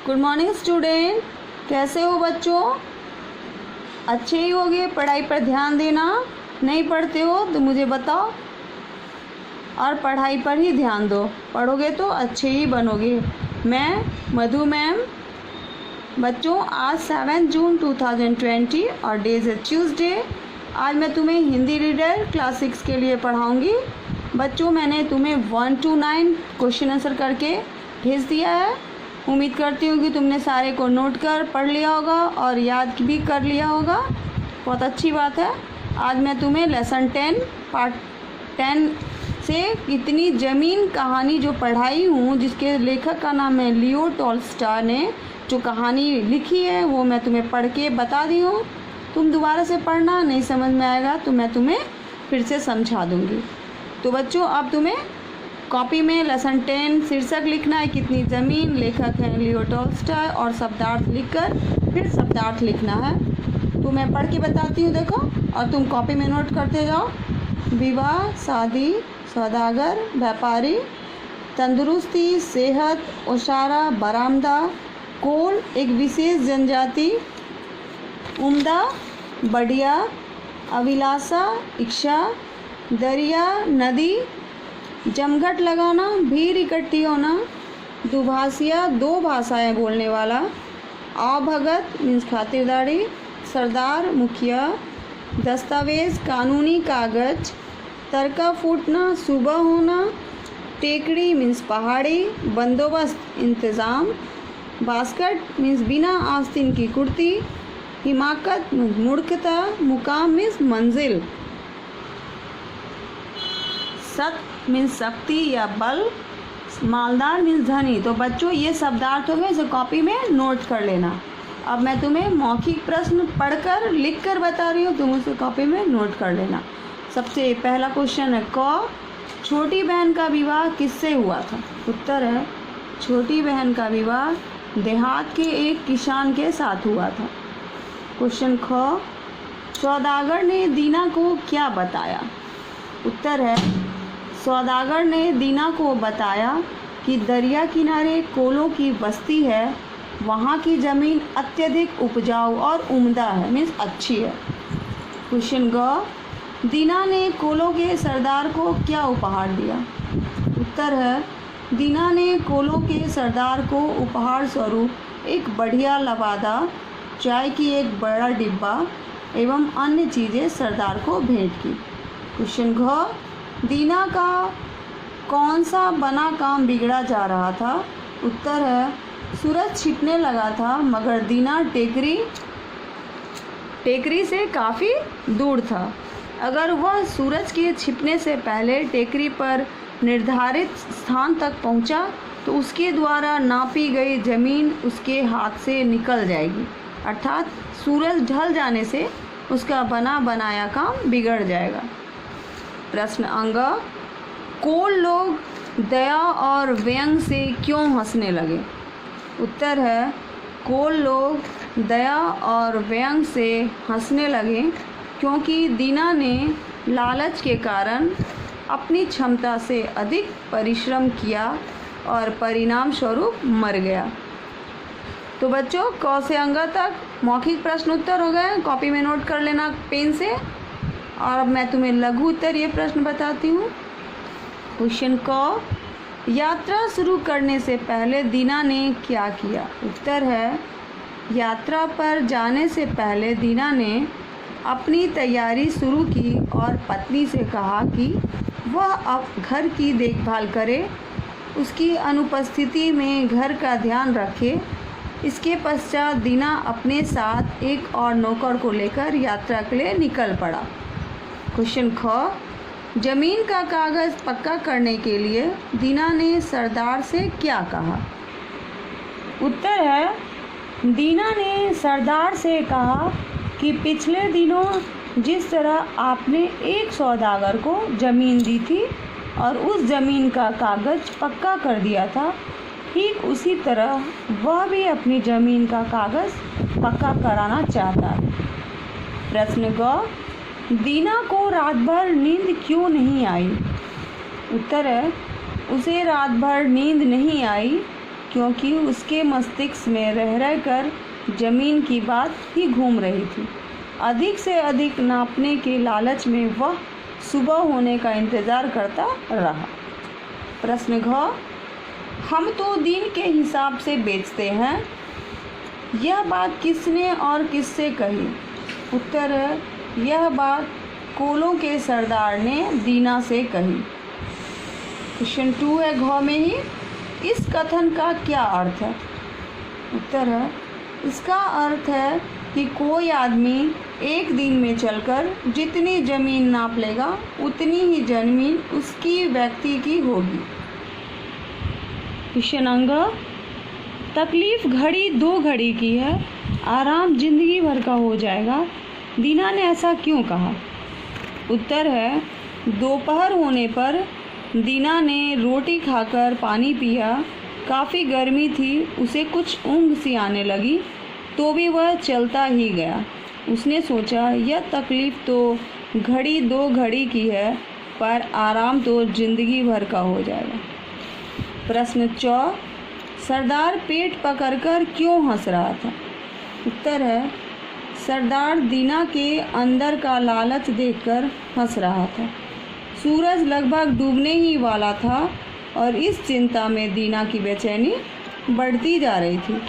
Good morning student, कैसे हो बच्चों? अच्छे ही होगे। पढ़ाई पर ध्यान देना, नहीं पढ़ते हो तो मुझे बताओ और पढ़ाई पर ही ध्यान दो। पढ़ोगे तो अच्छे ही बनोगे। मैं मधु मैम। बच्चों आज 7 जून 2020 और डेज है ट्यूसडे। आज मैं तुम्हें हिंदी रीडर क्लास 6 के लिए पढ़ाऊंगी। बच्चों मैंने तुम्हें 1 to 9 क्वेश्चन आंसर करके भेज दिया है। उम्मीद करती हूँ कि तुमने सारे को नोट कर पढ़ लिया होगा और याद भी कर लिया होगा। बहुत अच्छी बात है। आज मैं तुम्हें लेसन 10 पार्ट 10 से इतनी ज़मीन कहानी जो पढ़ाई हूँ, जिसके लेखक का नाम है लियो टॉल्स्टॉय ने जो कहानी लिखी है वो मैं तुम्हें पढ़ के बता दी हूँ। तुम दोबारा से पढ़ना, नहीं समझ में आएगा तो मैं तुम्हें फिर से समझा दूँगी। तो बच्चों अब तुम्हें कॉपी में लेसन 10 शीर्षक लिखना है, कितनी ज़मीन, लेखक है लियो टॉल्स्टॉय, और शब्दार्थ लिखकर फिर शब्दार्थ लिखना है। तो मैं पढ़ के बताती हूँ, देखो, और तुम कॉपी में नोट करते जाओ। विवाह, शादी, सौदागर, व्यापारी, तंदुरुस्ती, सेहत, ओशारा, बरामदा, कोल, एक विशेष जनजाति, उम्दा, बढ़िया, अभिलाषा, इच्छा, दरिया, नदी, जमघट लगाना, भीड़ इकट्ठी होना, दुभाषिया, दो भाषाएं बोलने वाला, आवभगत मीन्स खातिरदारी, सरदार मुखिया, दस्तावेज कानूनी कागज, तरका फूटना, सुबह होना, टेकड़ी मीन्स पहाड़ी, बंदोबस्त इंतज़ाम, बास्कट मीन्स बिना आस्तीन की कुर्ती, हिमाकत मीन्स मूर्खता, मुकाम मीन्स मंजिल, सत मीन्स शक्ति या बल, मालदार मीन्स धनी। तो बच्चों ये शब्दार्थ हो गए, इसे कॉपी में नोट कर लेना। अब मैं तुम्हें मौखिक प्रश्न पढ़कर लिख कर बता रही हूँ, तुम उसे कॉपी में नोट कर लेना। सबसे पहला क्वेश्चन है क, छोटी बहन का विवाह किससे हुआ था? उत्तर है छोटी बहन का विवाह देहात के एक किसान के साथ हुआ था। क्वेश्चन ख, सौदागर ने दीना को क्या बताया? उत्तर है सौदागर ने दीना को बताया कि दरिया किनारे कोलों की बस्ती है, वहाँ की ज़मीन अत्यधिक उपजाऊ और उम्दा है, मीन्स अच्छी है। क्वेश्चन ग, दीना ने कोलों के सरदार को क्या उपहार दिया? उत्तर है दीना ने कोलों के सरदार को उपहार स्वरूप एक बढ़िया लबादा, चाय की एक बड़ा डिब्बा एवं अन्य चीज़ें सरदार को भेंट की। क्वेश्चन घ, दीना का कौन सा बना काम बिगड़ा जा रहा था? उत्तर है सूरज छिपने लगा था, मगर दीना टेकरी से काफ़ी दूर था। अगर वह सूरज के छिपने से पहले टेकरी पर निर्धारित स्थान तक पहुंचा तो उसके द्वारा नापी गई ज़मीन उसके हाथ से निकल जाएगी, अर्थात सूरज ढल जाने से उसका बना बनाया काम बिगड़ जाएगा। प्रश्न अंग, कोल लोग दया और व्यंग से क्यों हंसने लगे? उत्तर है कोल लोग दया और व्यंग से हंसने लगे क्योंकि दीना ने लालच के कारण अपनी क्षमता से अधिक परिश्रम किया और परिणाम स्वरूप मर गया। तो बच्चों क से अंग तक मौखिक प्रश्न उत्तर हो गए, कॉपी में नोट कर लेना पेन से। और अब मैं तुम्हें लघु उत्तरीय प्रश्न बताती हूँ। क्वेश्चन क, यात्रा शुरू करने से पहले दीना ने क्या किया? उत्तर है यात्रा पर जाने से पहले दीना ने अपनी तैयारी शुरू की और पत्नी से कहा कि वह अब घर की देखभाल करे, उसकी अनुपस्थिति में घर का ध्यान रखे। इसके पश्चात दीना अपने साथ एक और नौकर को लेकर यात्रा के लिए निकल पड़ा। क्वेश्चन ख, ज़मीन का कागज़ पक्का करने के लिए दीना ने सरदार से क्या कहा? उत्तर है दीना ने सरदार से कहा कि पिछले दिनों जिस तरह आपने एक सौदागर को ज़मीन दी थी और उस ज़मीन का कागज़ पक्का कर दिया था, ठीक उसी तरह वह भी अपनी ज़मीन का कागज़ पक्का कराना चाहता है। प्रश्न ग, दीना को रात भर नींद क्यों नहीं आई? उत्तर है उसे रात भर नींद नहीं आई क्योंकि उसके मस्तिष्क में रह कर जमीन की बात ही घूम रही थी। अधिक से अधिक नापने के लालच में वह सुबह होने का इंतज़ार करता रहा। प्रश्न घ, हम तो दिन के हिसाब से बेचते हैं, यह बात किसने और किससे कही? उत्तर है, यह बात कोलों के सरदार ने दीना से कही। क्वेश्चन 2 है घ में ही, इस कथन का क्या अर्थ है? उत्तर है, इसका अर्थ है कि कोई आदमी एक दिन में चलकर जितनी ज़मीन नाप लेगा उतनी ही ज़मीन उसकी व्यक्ति की होगी। क्वेश्चन अंग, तकलीफ़ घड़ी 2 घड़ी की है, आराम जिंदगी भर का हो जाएगा, दीना ने ऐसा क्यों कहा? उत्तर है, दोपहर होने पर दीना ने रोटी खाकर पानी पिया, काफ़ी गर्मी थी, उसे कुछ ऊँघ सी आने लगी, तो भी वह चलता ही गया। उसने सोचा यह तकलीफ़ तो घड़ी 2 घड़ी की है, पर आराम तो ज़िंदगी भर का हो जाएगा। प्रश्न 4, सरदार पेट पकड़कर क्यों हंस रहा था? उत्तर है, सरदार दीना के अंदर का लालच देखकर हंस रहा था। सूरज लगभग डूबने ही वाला था और इस चिंता में दीना की बेचैनी बढ़ती जा रही थी।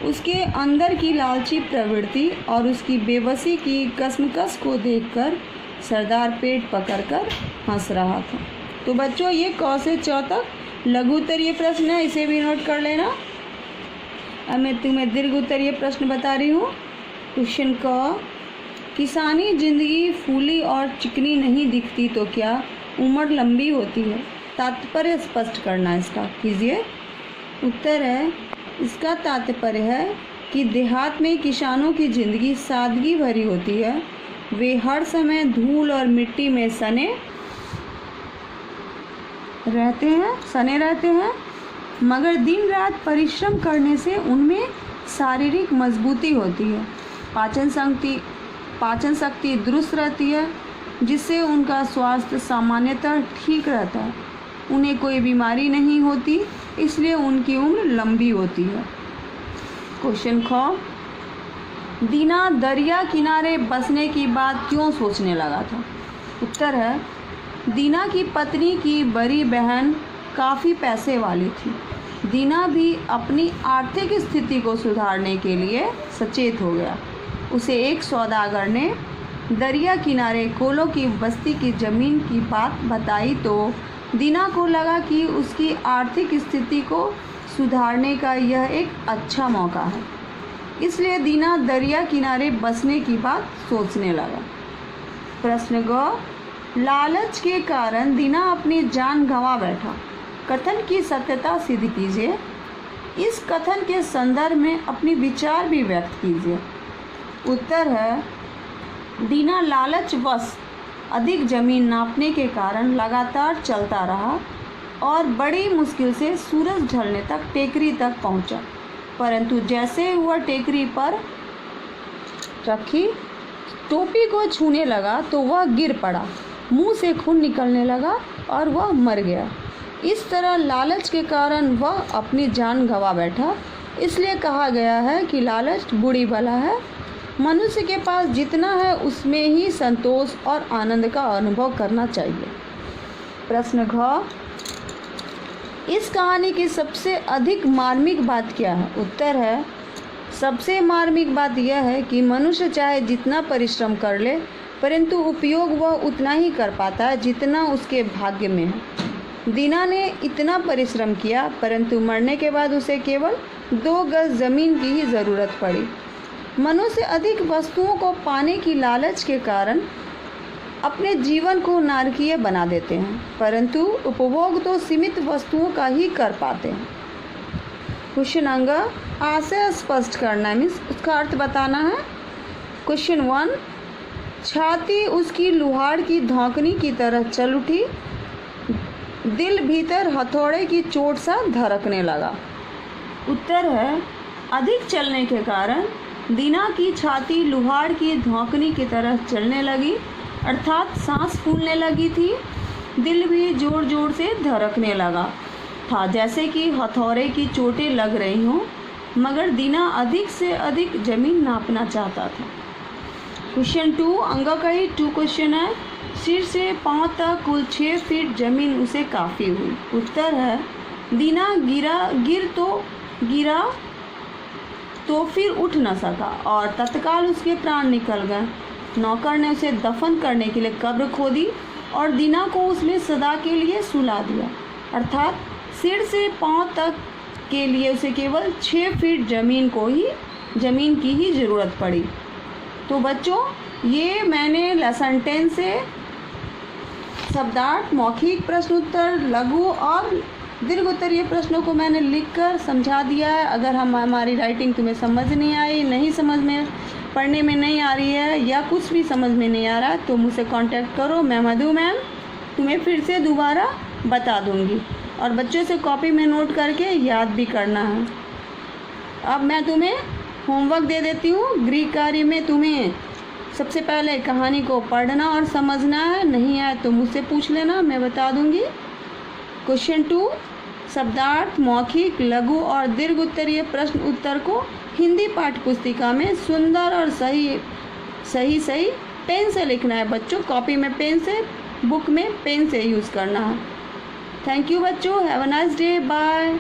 उसके अंदर की लालची प्रवृत्ति और उसकी बेबसी की कसमकस को देखकर सरदार पेट पकड़कर हंस रहा था। तो बच्चों, ये क से च तक लघु उत्तरीय प्रश्न है, इसे भी नोट कर लेना। अब मैं तुम्हें दीर्घ उत्तरीय प्रश्न बता रही हूँ। क्वेश्चन क, किसानी जिंदगी फूली और चिकनी नहीं दिखती तो क्या उम्र लंबी होती है? तात्पर्य स्पष्ट करना इसका कीजिए। उत्तर है, इसका तात्पर्य है कि देहात में किसानों की ज़िंदगी सादगी भरी होती है। वे हर समय धूल और मिट्टी में सने रहते हैं, मगर दिन रात परिश्रम करने से उनमें शारीरिक मजबूती होती है, पाचन शक्ति दुरुस्त रहती है, जिससे उनका स्वास्थ्य सामान्यतः ठीक रहता है। उन्हें कोई बीमारी नहीं होती, इसलिए उनकी उम्र लंबी होती है। क्वेश्चन ख, दीना दरिया किनारे बसने की बात क्यों सोचने लगा था? उत्तर है, दीना की पत्नी की बड़ी बहन काफ़ी पैसे वाली थी। दीना भी अपनी आर्थिक स्थिति को सुधारने के लिए सचेत हो गया। उसे एक सौदागर ने दरिया किनारे कोलों की बस्ती की ज़मीन की बात बताई तो दीना को लगा कि उसकी आर्थिक स्थिति को सुधारने का यह एक अच्छा मौका है। इसलिए दीना दरिया किनारे बसने की बात सोचने लगा। प्रश्न ग, लालच के कारण दीना अपनी जान गंवा बैठा, कथन की सत्यता सिद्ध कीजिए। इस कथन के संदर्भ में अपनी विचार भी व्यक्त कीजिए। उत्तर है, दीना लालचवश अधिक ज़मीन नापने के कारण लगातार चलता रहा और बड़ी मुश्किल से सूरज ढलने तक टेकरी तक पहुंचा, परंतु जैसे वह टेकरी पर रखी टोपी को छूने लगा तो वह गिर पड़ा, मुंह से खून निकलने लगा और वह मर गया। इस तरह लालच के कारण वह अपनी जान गंवा बैठा। इसलिए कहा गया है कि लालच बुरी बला है। मनुष्य के पास जितना है उसमें ही संतोष और आनंद का अनुभव करना चाहिए। प्रश्न घ, इस कहानी की सबसे अधिक मार्मिक बात क्या है? उत्तर है, सबसे मार्मिक बात यह है कि मनुष्य चाहे जितना परिश्रम कर ले, परंतु उपयोग वह उतना ही कर पाता है जितना उसके भाग्य में है। दीना ने इतना परिश्रम किया, परंतु मरने के बाद उसे केवल 2 गज ज़मीन की ही ज़रूरत पड़ी। मनुष्य अधिक वस्तुओं को पाने की लालच के कारण अपने जीवन को नारकीय बना देते हैं, परंतु उपभोग तो सीमित वस्तुओं का ही कर पाते हैं। क्वेश्चन अंग, आशय स्पष्ट करना मीन्स उसका अर्थ बताना है। क्वेश्चन 1, छाती उसकी लुहार की धौंकनी की तरह चल उठी, दिल भीतर हथौड़े की चोट सा धड़कने लगा। उत्तर है, अधिक चलने के कारण दीना की छाती लुहार की धौंकनी की तरह चलने लगी, अर्थात सांस फूलने लगी थी। दिल भी जोर जोर से धड़कने लगा। था, जैसे कि हथौड़े की चोटें लग रही हों, मगर दीना अधिक से अधिक ज़मीन नापना चाहता था। क्वेश्चन 2, अंगा का ही 2 क्वेश्चन है। सिर से पाँव तक कुल 6 फीट ज़मीन उसे काफ़ी हुई। उत्तर है दीना गिरा तो फिर उठ न सका और तत्काल उसके प्राण निकल गए। नौकर ने उसे दफन करने के लिए कब्र खोदी और दीना को उसमें सदा के लिए सुला दिया। अर्थात सिर से पाँव तक के लिए उसे केवल 6 फीट ज़मीन की ही ज़रूरत पड़ी। तो बच्चों, ये मैंने लेसन 10 से शब्दार्थ, मौखिक प्रश्न उत्तर, लघु और दीर्घ उत्तरीय प्रश्नों को मैंने लिखकर समझा दिया है। अगर हमारी राइटिंग तुम्हें समझ नहीं आई, नहीं समझ में, पढ़ने में नहीं आ रही है या कुछ भी समझ में नहीं आ रहा है तो मुझसे कांटेक्ट करो। मैं मधु मैम तुम्हें फिर से दोबारा बता दूंगी और बच्चों से कॉपी में नोट करके याद भी करना है। अब मैं तुम्हें होमवर्क दे देती हूँ। ग्रीक कार्य में तुम्हें सबसे पहले कहानी को पढ़ना और समझना है। नहीं आए तो मुझसे पूछ लेना, मैं बता दूंगी। क्वेश्चन 2, शब्दार्थ, मौखिक, लघु और दीर्घ उत्तरीय प्रश्न उत्तर को हिंदी पाठ्य पुस्तिका में सुंदर और सही पेन से लिखना है बच्चों। कॉपी में पेन से, बुक में पेन से यूज़ करना है। थैंक यू बच्चों, have a nice day, bye.